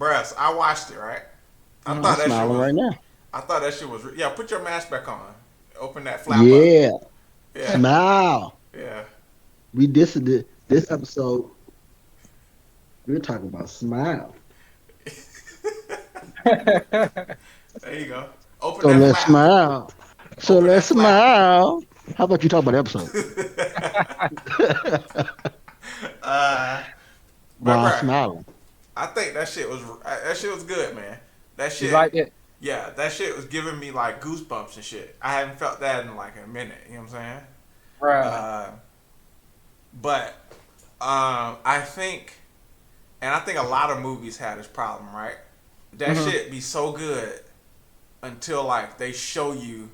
Bruh, I watched it, right? I I'm thought that shit smiling was. right now. I thought that shit was. Yeah, put your mask back on. Open that flap up. Yeah, Yeah, smile. yeah. We this episode. We're talking about smile. There you go. Open So that let's flap. smile. So Open let's that flap. smile. How about you talk about the episode? uh, but While bruh, smiling. I think that shit was good, man. That You shit, like it? yeah, that shit was giving me like goosebumps and shit. I haven't felt that in like a minute. You know what I'm saying? Right. Uh, but I think, and I think a lot of movies have this problem, right? That Hmm. shit be so good until like they show you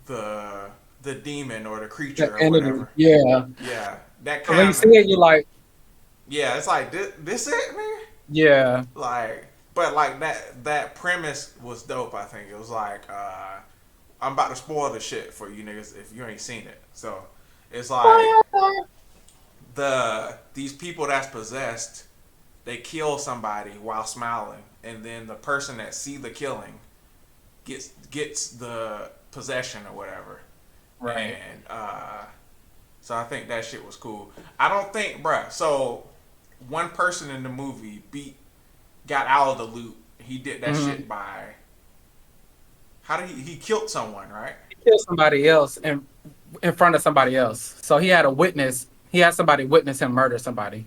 the the demon or the The creature or entity. whatever. Yeah. Yeah, that So when you kind see of, it, you like, yeah. It's like this it, man. yeah. Like, but like that premise was dope. I think it was like I'm about to spoil the shit for you niggas if you ain't seen it. So it's like these people that's possessed, they kill somebody while smiling, and then the person that see the killing gets the possession or whatever. Right. And so I think that shit was cool. I don't think, bruh. So one person in the movie got out of the loop. He did that Hmm. shit by how did he killed someone, right? He killed somebody else in front of somebody else. So he had a witness. He had somebody witness him murder somebody,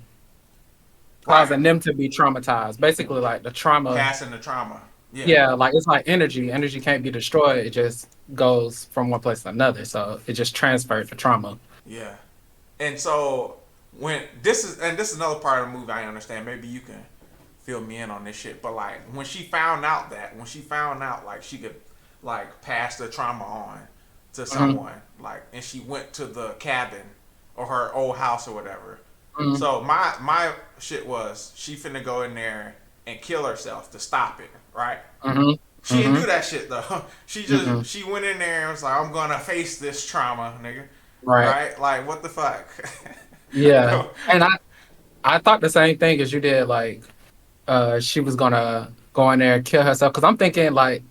Right. causing them to be traumatized. Basically, like the trauma. Passing the trauma. Yeah. Yeah, like it's like energy. Energy can't be destroyed. It just goes from one place to another. So it just transferred the trauma. Yeah. And so when this is another part of the movie I understand. Maybe you can fill me in on this shit. But like when she found out like she could like pass the trauma on to Hmm. someone, like and she went to the cabin or her old house or whatever. Hmm. So my shit was she finna go in there and kill herself to stop it, right? Hmm. She didn't Hmm. do that shit though. Hmm. She went in there and was like, I'm gonna face this trauma, nigga. Right. Right? Like what the fuck? Yeah. And I thought the same thing as you did. Like, she was gonna go in there and kill herself. Because I'm thinking like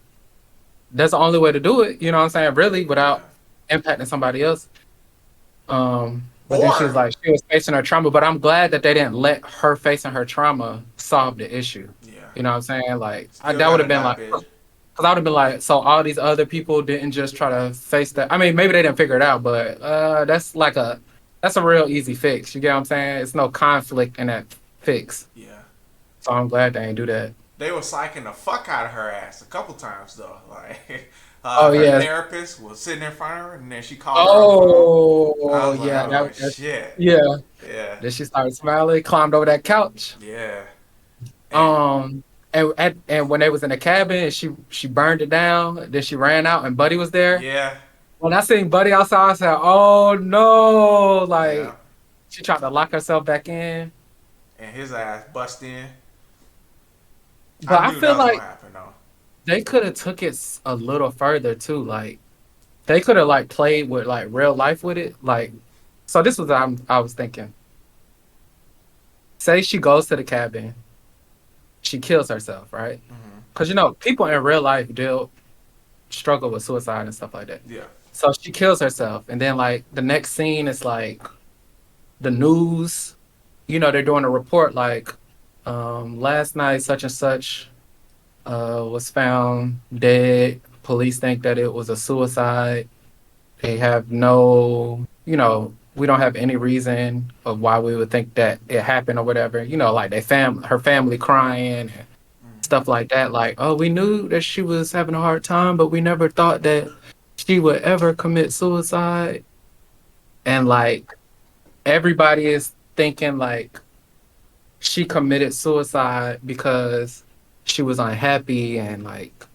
that's the only way to do it. You know what I'm saying? Really, Yeah. without impacting somebody else. But then she was Or like, she was facing her trauma. But I'm glad that they didn't let her facing her trauma solve the issue. yeah. You know what I'm saying? Like, Still that would gotta have been die, like, bitch. because I would have been like, so all these other people didn't just try to face that. I mean, maybe they didn't figure it out, but that's a real easy fix. You get what I'm saying? It's no conflict in that fix. Yeah. So I'm glad they ain't do that. They were psyching the fuck out of her ass a couple times though. Like Oh her yeah. therapist was sitting in front of her and then she called her on the phone. I Oh was like, yeah. oh That shit. yeah. Yeah. Then she started smiling, climbed over that couch. Yeah. And Um, and when they was in the cabin, she burned it down. Then she ran out, and Buddy was there. yeah. When I seen Buddy outside, I said, "Oh no!" Yeah. Like she tried to lock herself back in. And his ass bust in. I But I knew that feel was gonna like happen though. they could have took it a little further too. Like they could have like played with like real life with it. Like so, this was what I was thinking. Say she goes to the cabin, she kills herself, right? Hmm. Because people in real life deal struggle with suicide and stuff like that. Yeah. So she kills herself, and then like the next scene is like the news. They're doing a report like, last night such and such was found dead. Police think that it was a suicide. They have no, we don't have any reason of why we would think that it happened or whatever. Like her family crying and Hmm. stuff like that. Like, oh, we knew that she was having a hard time, but we never thought that she would ever commit suicide. And like everybody is thinking like she committed suicide because she was unhappy and like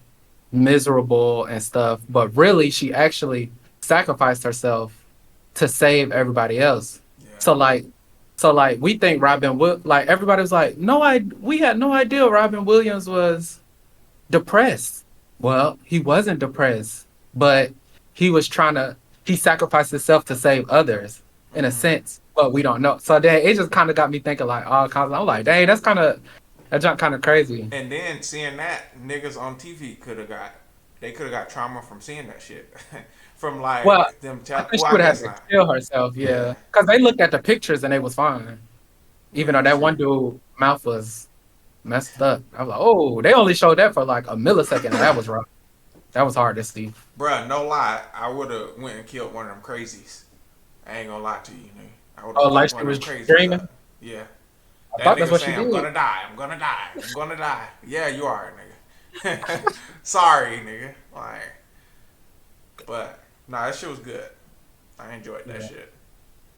miserable and stuff, but really she actually sacrificed herself to save everybody else. Yeah. So like we think like everybody was like, no, we had no idea Robin Williams was depressed. Well, he wasn't depressed, but he was trying to he sacrificed himself to save others in a Hmm. sense, but we don't know. So then it just kind of got me thinking like, oh, I'm like, dang, That junk kind of crazy. And then seeing that, niggas on TV could have got trauma from seeing that shit. From Well, like them I tell. think Well, she I would have guess to not. kill herself, yeah. Yeah. Because they looked at the pictures and they was fine. Even though that True. one dude mouth was messed up. I was like, oh, they only showed that for like a millisecond. And that was rough. That was hard to see. Bruh, no lie, I would have went and killed one of them crazies. I ain't gonna lie to you, nigga. I would Oh, have like fucked she one of was them crazies dreaming. up. Yeah. I That thought that's nigga what she saying, I'm did. gonna die, I'm gonna die, I'm gonna die. Yeah, you are, nigga. Sorry, nigga. Like, but, nah, that shit was good. I enjoyed that Yeah. shit.